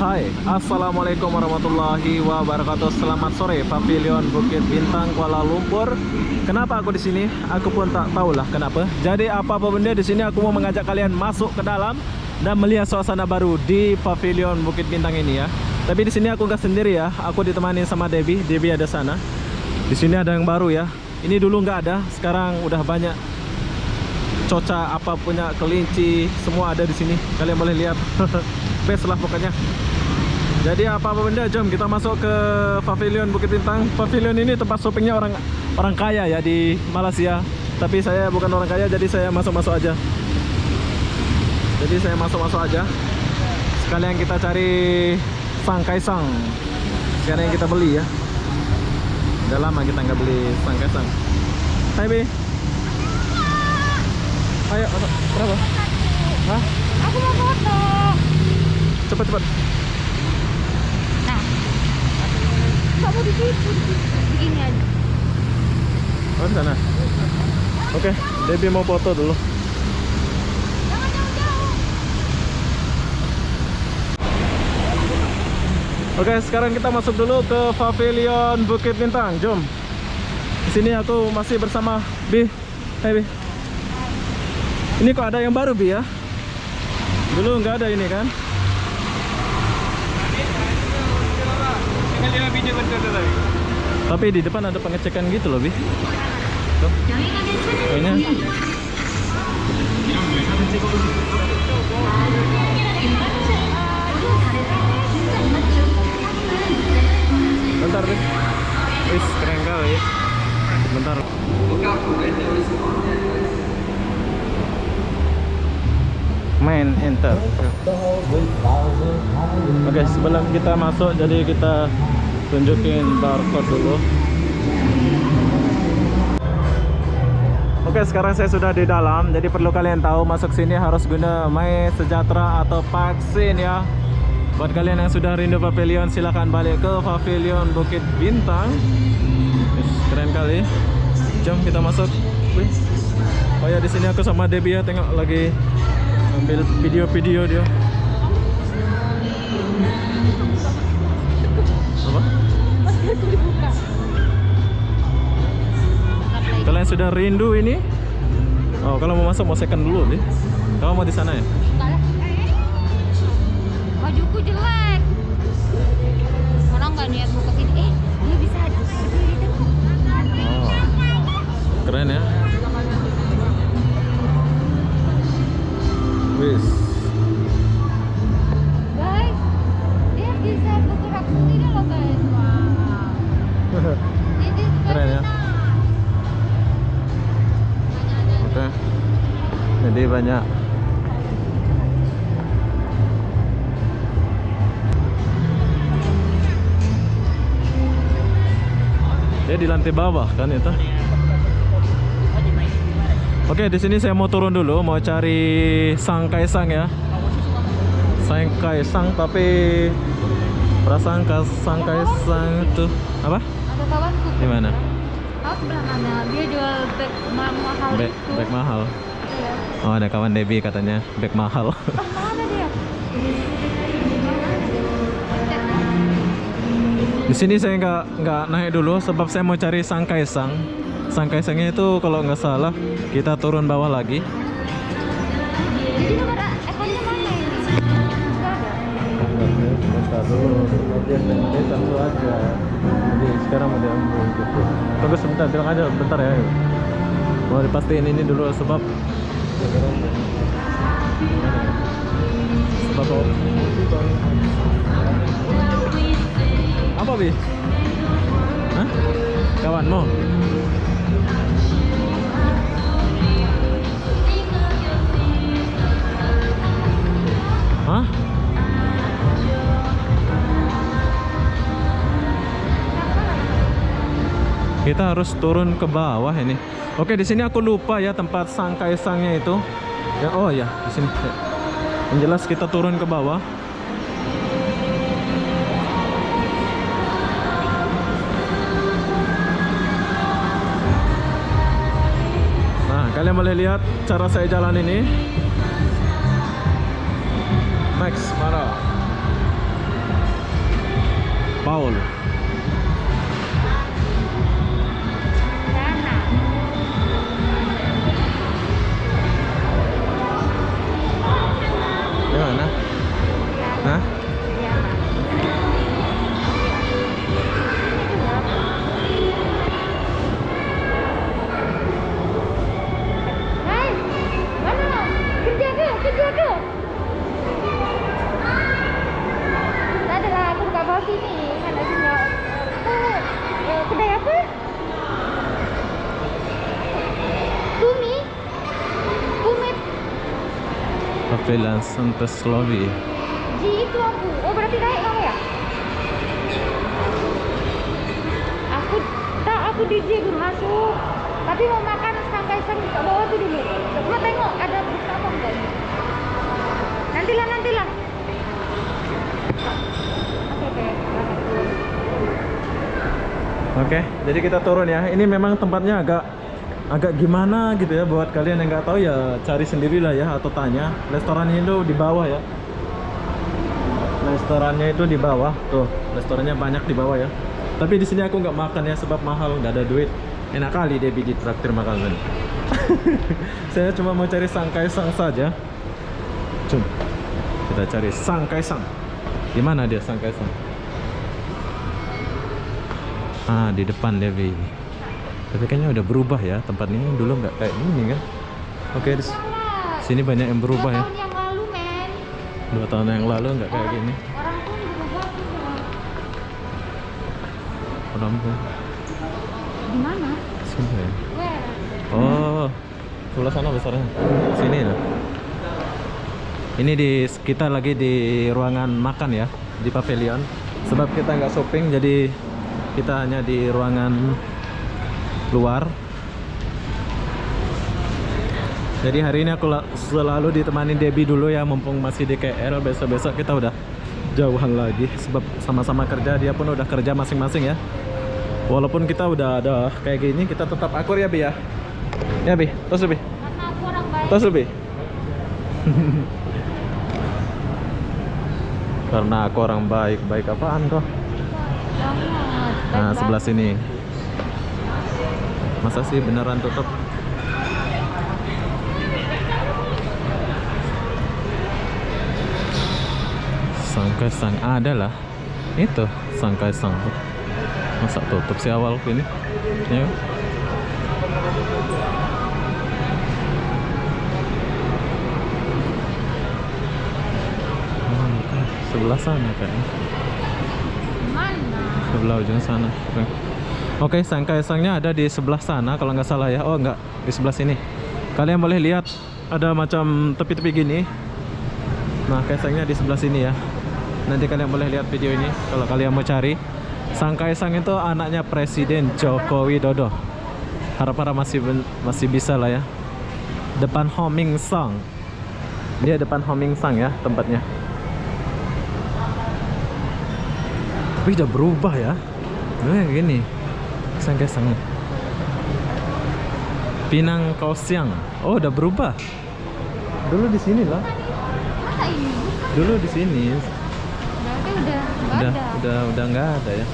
Hai, Assalamualaikum warahmatullahi wabarakatuh. Selamat sore, Pavilion Bukit Bintang, Kuala Lumpur. Kenapa aku di sini? Aku pun tak tahulah kenapa. Jadi apa-apa benda di sini aku mau mengajak kalian masuk ke dalam dan melihat suasana baru di Pavilion Bukit Bintang ini ya. Tapi di sini aku nggak sendiri ya. Aku ditemani sama Debbie. Debbie ada sana. Di sini ada yang baru ya. Ini dulu nggak ada, sekarang udah banyak. Coca apa punya kelinci semua ada di sini. Kalian boleh lihat. Best lah pokoknya. Jadi apa-apa benda, jom kita masuk ke Pavilion Bukit Bintang. Pavilion ini tempat shoppingnya orang kaya ya di Malaysia. Tapi saya bukan orang kaya, jadi saya masuk-masuk aja. Sekalian kita cari sangkaisang. Sekarang yang kita beli ya. Udah lama kita nggak beli sangkaisang. Hai Bi. Ayo, kenapa? Hah? Aku mau foto. Cepet. Nah, kamu di situ, begini aja. Oh, di sana. Oke, Debbie mau foto dulu. Jangan jauh-jauh. Oke, sekarang kita masuk dulu ke Pavilion Bukit Bintang. Jom. Di sini aku masih bersama Bi. Hai Bi. Ini kok ada yang baru Bi ya? Dulu nggak ada ini kan? Tapi di depan ada pengecekan gitu loh Bi. Tuh. Kayaknya. Bentar deh. Wis keren kali ya. Bentar. Main enter. Oke, sebelum kita masuk jadi kita tunjukin barcode dulu. Oke, sekarang saya sudah di dalam. Jadi perlu kalian tahu masuk sini harus guna My Sejahtera atau vaksin ya. Buat kalian yang sudah rindu Pavilion, silahkan balik ke Pavilion Bukit Bintang. Keren kali. Jom kita masuk. Wih. Oh ya, di sini aku sama Debbie ya, tengok lagi ambil video-video dia. Apa? Maskerku dibuka. Kalian sudah rindu ini? Oh, kalau mau masuk mau second dulu nih. Kamu mau di sana ya? Bajuku jelek. Orang nggak niat buka sini. Dia bisa berdiri tuh. Oh, keren ya. Wis. Guys, dia bisa bergerak sendiri loh guys. Wow. Ini Keren ya. Oke. Jadi banyak. Dia di lantai bawah kan itu. Oke, di sini saya mau turun dulu, mau cari sangkaisang ya. Sangkaisang tapi prasangka sangkaisang itu apa? ada kawanku. Di mana? Tahu sebelah mana? Dia jual bag mahal itu. Bag mahal. Iya. Oh, ada kawan Debbie katanya bag mahal. Mana dia? Di sini saya nggak naik dulu sebab saya mau cari sangkaisang. Sangkaisangnya itu kalau nggak salah kita turun bawah lagi. Jadi nomor ekornya mana ini? Nggak ada. Bentar dulu, dia tentu aja. Jadi sekarang mau diambil gitu. Tunggu sebentar, bilang aja bentar ya. Mau dipastiin ini dulu sebab apa Bi? Hah? Kawanmu? Hah? Kita harus turun ke bawah ini. Oke, di sini aku lupa ya tempat sangkaisangnya itu. Ya, oh ya, di sini. Yang jelas kita turun ke bawah. Nah, kalian boleh lihat cara saya jalan ini. Max, mana? Paul. Sana. Di mana? Hah? Hai, mana? Kerja ke? Kerja ke? Tak adalah, aku dekat bawah sini. Mana sini? Kedai apa? Tumi? Tumit? Favela Santa Slovi. Ji itu aku. Oh, berarti naik kamu ya? Aku di Ji belum masuk. Tapi mau makan sangkai-sang di bawah tuh dulu. Coba tengok ada buka apa enggak ini. Nantilah. Oke. Oke, jadi kita turun ya. Ini memang tempatnya agak gimana gitu ya, buat kalian yang nggak tahu ya cari sendirilah ya, atau tanya. Restorannya itu di bawah ya. Restorannya itu di bawah tuh. Restorannya banyak di bawah ya. Tapi di sini aku nggak makan ya, sebab mahal, nggak ada duit. Enak kali Debbie di traktir makan. Saya cuma mau cari sangkai-sang saja. Cum, kita cari sangkai-sang. Di mana dia sangkai-sang? Ah, di depan Debbie. Tapi kayaknya udah berubah ya tempat ini. Dulu nggak kayak ini kan. Oke, di sini banyak yang berubah ya. 2 tahun yang lalu, men. 2 tahun yang lalu nggak kayak gini. Orang pun berubah semua. Orang pun Di mana? sini ya. Where? Oh, sebelah sana besarnya. Sini loh. Ini kita lagi di ruangan makan ya, di pavilion. Sebab kita nggak shopping, jadi kita hanya di ruangan luar. Jadi hari ini aku selalu ditemani Debbie dulu ya, mumpung masih di KL. Besok-besok kita udah jauhan lagi, sebab sama-sama kerja. Dia pun udah kerja masing-masing ya. Walaupun kita udah ada kayak gini, kita tetap akur ya Bi ya. Ya Bi, terus Bi. Karena aku orang baik. Terus Bi. Karena aku orang baik. Baik apaan kok? Banget. Nah, Baik sebelah banget. sini. Masa sih beneran tutup? Sangkai-sang ada lah. Itu sangkai-sang. Masa tutup sih awal ini? Ya. Sebelah sana kayaknya. Mana? Sebelah ujung sana. Oke, sangkai-sangnya ada di sebelah sana kalau nggak salah ya. Oh, nggak, di sebelah sini. Kalian boleh lihat ada macam tepi-tepi gini. Nah, kaisangnya di sebelah sini ya. Nanti kalian boleh lihat video ini kalau kalian mau cari. Sangkai-sang itu anaknya Presiden Joko Widodo. Harap-harap masih bisa lah ya. Depan Homing Sang. Dia depan Homing Sang ya tempatnya. Tapi udah berubah ya. Gini. Sangkai-sang. Pinang Kaohsiung. Oh, udah berubah. Dulu di sini lah. Masa ini? Dulu di sini. Berarti udah nggak ada. Udah nggak ada ya.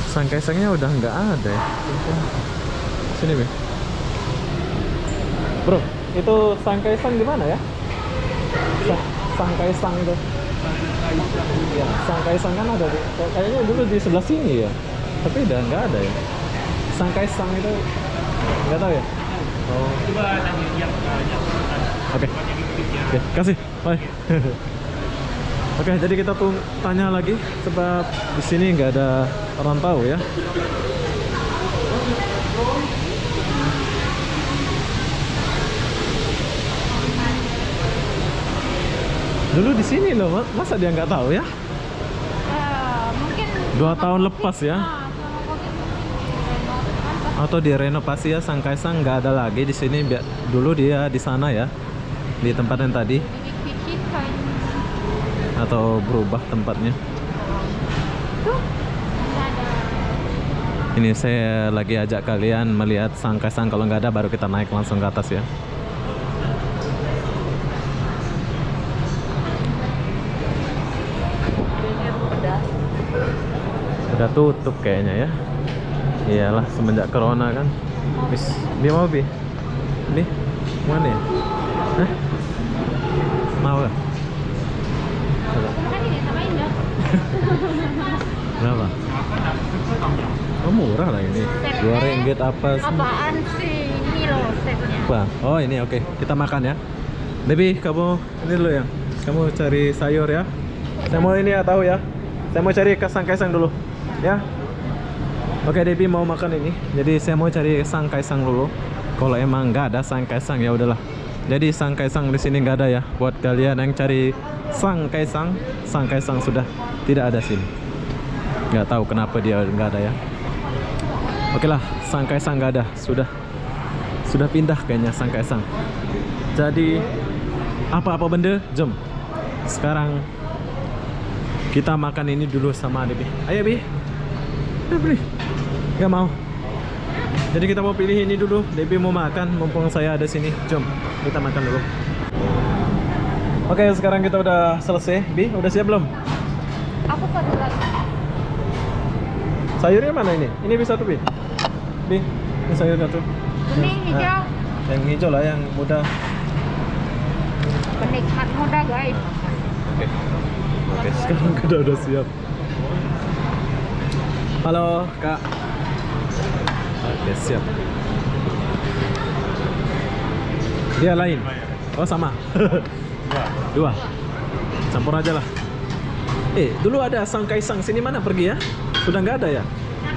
Sangkai-sangnya udah nggak ada ya. Sini Be. Bro, itu Sangkai-sang di mana ya? Sangkai-sang itu. Ya, Sangkai-sang kan ada di, kayaknya dulu di sebelah sini ya. Tapi udah nggak ada ya. Sangkai-sang itu nggak tahu ya. Oh. Oke. Oke, kasih. Bye. Oke, jadi kita tuh tanya lagi sebab di sini nggak ada orang tahu ya. Dulu di sini loh, masa dia nggak tahu ya? Mungkin 2 tahun lepas ya. sama Covid mungkin Atau direnovasi ya, Sangkai-sang nggak ada lagi di sini. Dulu dia di sana ya, di tempat yang tadi. dikit-dikit kayaknya. Atau berubah tempatnya. Tuh, nggak ada. Ini saya lagi ajak kalian melihat Sangkai-sang. Kalau nggak ada baru kita naik langsung ke atas ya. Udah tutup kayaknya ya. Iyalah semenjak corona kan. Bis, Bi mau Bi? Bi, mana ya? Hah? Mau gak? Kan ini samain dong. Berapa? Oh murah lah ini. Dua ringgit apa sih? Apaan sih? Ini loh setnya. Apa? Oh ini oke. Kita makan ya. Debbie, kamu ini dulu ya. Kamu cari sayur ya. Saya mau ini ya, tahu ya. Saya mau cari kaisang-kaisang dulu. Ya. Oke, Debbie mau makan ini. Jadi saya mau cari sang kaisang dulu. Kalau emang nggak ada sang kaisang ya udahlah. Jadi sang kaisang di sini nggak ada ya. Buat kalian yang cari sang kaisang sudah tidak ada sini. Nggak tahu kenapa dia nggak ada ya. Oke lah, sang kaisang nggak ada. Sudah pindah kayaknya sang kaisang. Jadi apa-apa benda, jom. Sekarang kita makan ini dulu sama Debbie. Ayo Bi. Ayo beli. Gak mau. Jadi kita mau pilih ini dulu. Debbie mau makan, mumpung saya ada sini. Jom, kita makan dulu. Oke, sekarang kita udah selesai. Bi, udah siap belum? Aku satu lagi. Sayurnya mana ini? Ini bisa tuh Bi. Bi, ini sayur satu. Bening hijau. Yang hijau lah, yang muda. Penikmat muda guys. Oke. Oke, sekarang kita udah siap. Halo, Kak. Oke, siap. Dia lain. Oh, sama. Dua. Campur aja lah. Dulu ada sang kaisang. Sini mana pergi ya? Sudah nggak ada ya?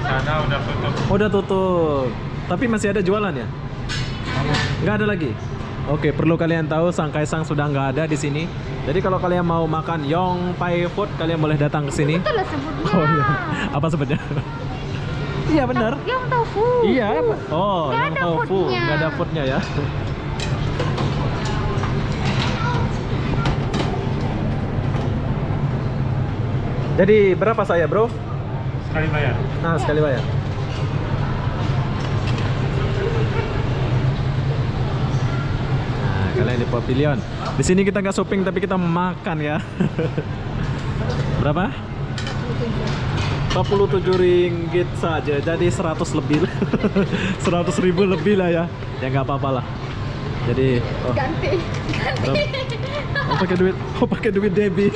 Sana udah tutup. Oh, udah tutup. Tapi masih ada jualan ya? Nggak ada lagi. Oke, perlu kalian tahu sang kaisang sudah nggak ada di sini. Jadi kalau kalian mau makan Yong Pai Food, kalian boleh datang ke sini. Itu lah sebutnya. Oh iya. Apa sebutnya? Iya benar. Yang tofu. Iya. Oh, Nggak yang ada tofu, foodnya. nggak ada foodnya ya. Jadi berapa saya bro? Sekali bayar. Nah sekali bayar. Nah kalian di Pavilion. Di sini kita nggak shopping tapi kita makan ya. Berapa? 47 ringgit saja, jadi 100 lebih. 100.000 lebih lah ya. Ya nggak apa-apa lah. Jadi Ganti. pakai duit Debbie.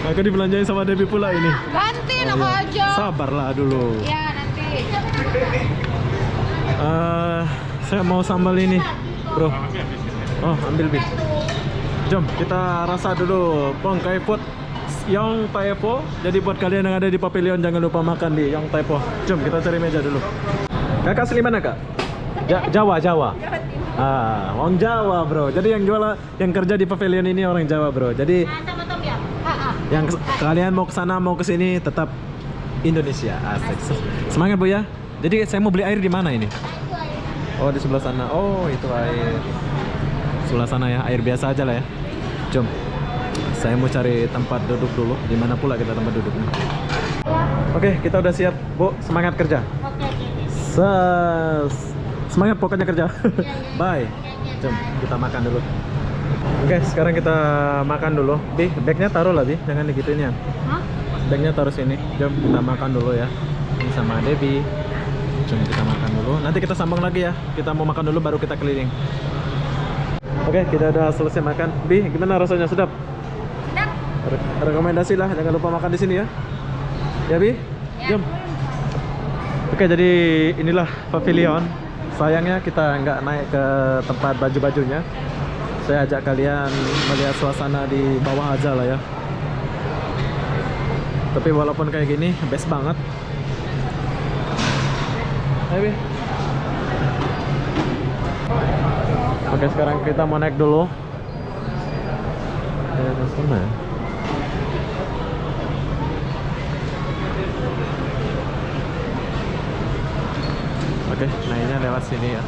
Aku dibelanjain sama Debbie pula ini. Ganti Oh, aku iya. aja. Sabarlah dulu. Ya nanti. Saya mau sambal ini, bro. Oh, ambil Bi. Jom kita rasa dulu Pong Kai Food Yong Tai Po. Jadi buat kalian yang ada di Pavilion jangan lupa makan di Yong Tai Po. Jom kita cari meja dulu. Kakak asli mana kak? Jawa. Orang Jawa bro. Jadi yang kerja di Pavilion ini orang Jawa bro. Jadi Sama Tom ya. yang kalian mau ke sana mau ke sini tetap Indonesia. Asik. Semangat Bu ya. Jadi saya mau beli air di mana ini? Oh di sebelah sana. Oh itu air. Sebelah sana ya. Air biasa aja lah ya. Jom. Saya mau cari tempat duduk dulu. Di mana pula kita tempat duduknya? Oke, kita udah siap, Bu. Semangat kerja. Oke. Semangat pokoknya kerja. Bye. Jom kita makan dulu. Oke, sekarang kita makan dulu. Bi, bagnya taruh lah Bi. Jangan digituin ya. Hah? Bagnya taruh sini. Jom kita makan dulu ya. Ini sama Debbie. Jom kita makan dulu. Nanti kita sambung lagi ya. Kita mau makan dulu baru kita keliling. Oke, kita udah selesai makan. Bi, gimana rasanya? Sedap? Sedap. Rekomendasi lah, jangan lupa makan di sini ya. Ya Bi, jom. Oke, jadi inilah Pavilion. Sayangnya kita nggak naik ke tempat baju-bajunya. Saya ajak kalian melihat suasana di bawah aja lah ya. Tapi walaupun kayak gini, best banget. Ayo Bi. Oke, sekarang kita mau naik dulu. Sana. Oke, naiknya lewat sini ya.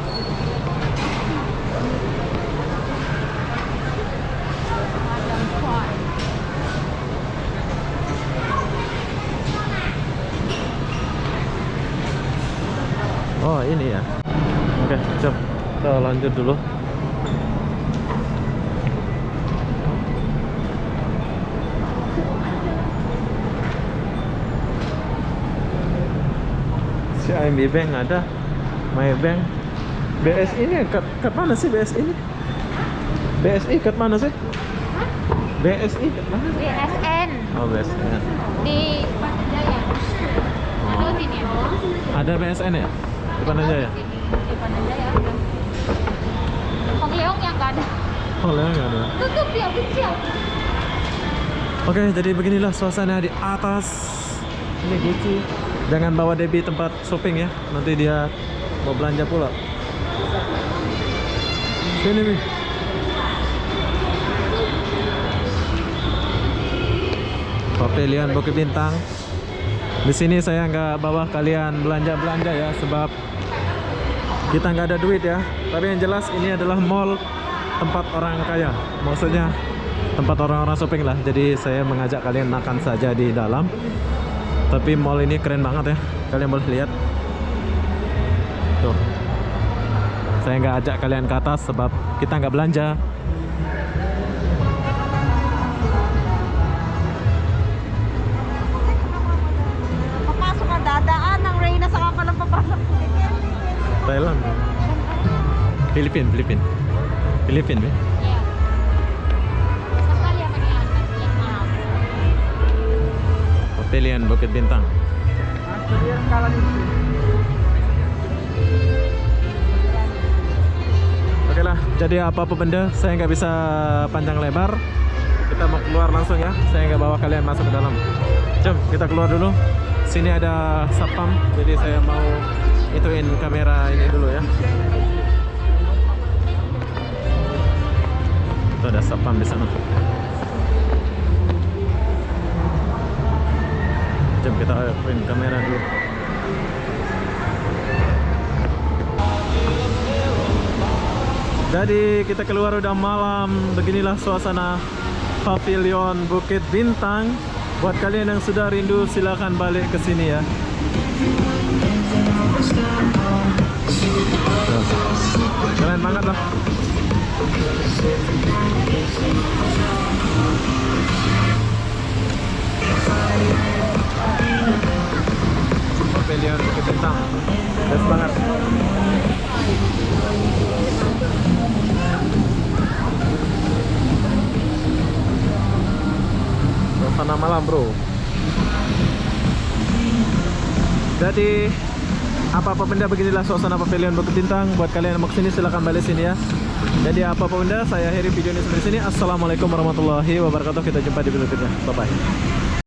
Oh ini ya. Oke, coba kita lanjut dulu. Bank ada, Maybank. BSI ini kat mana sih BSI ini? BSI kat mana sih? BSI kat mana? BSN Oh BSN. di Panjaya. Ada sini ya? Ada BSN ya? Di Panjaya. Di Panjaya ada. Hongyeong yang nggak ada. Oh lah nggak ada. Tutup ya, kecil. Oke, jadi beginilah suasana di atas. Ini Gucci. Jangan bawa Debbie tempat shopping ya. Nanti dia mau belanja pula. Sini nih. Pavilion Bukit Bintang. Di sini saya nggak bawa kalian belanja ya, sebab kita nggak ada duit ya. Tapi yang jelas ini adalah mall tempat orang kaya. Maksudnya tempat orang-orang shopping lah. Jadi saya mengajak kalian makan saja di dalam. Tapi mall ini keren banget ya. Kalian boleh lihat. Tuh. Saya nggak ajak kalian ke atas sebab kita nggak belanja. Papasok ang dadaan ng Reyna sa ka lang papasok. Thailand. Filipin. Iya. Sekali yang maniakan yang mahal. Pavilion Bukit Bintang. Oke lah, jadi apa benda saya nggak bisa panjang lebar. Kita mau keluar langsung ya. Saya nggak bawa kalian masuk ke dalam. Jom kita keluar dulu. Sini ada satpam, jadi saya mau ituin kamera ini dulu ya. Itu ada satpam di sana. Jom kita ituin kamera dulu. Jadi kita keluar udah malam. Beginilah suasana Pavilion Bukit Bintang. Buat kalian yang sudah rindu silahkan balik ke sini ya. Keren banget lah. Pavilion Bukit Bintang. Best banget. Suasana malam bro. Jadi apa benda beginilah suasana Pavilion Bukit Bintang. Buat kalian yang mau kesini silahkan balik sini ya. Jadi apa benda saya akhiri video ini sampai sini. Assalamualaikum warahmatullahi wabarakatuh. Kita jumpa di video berikutnya. Bye bye.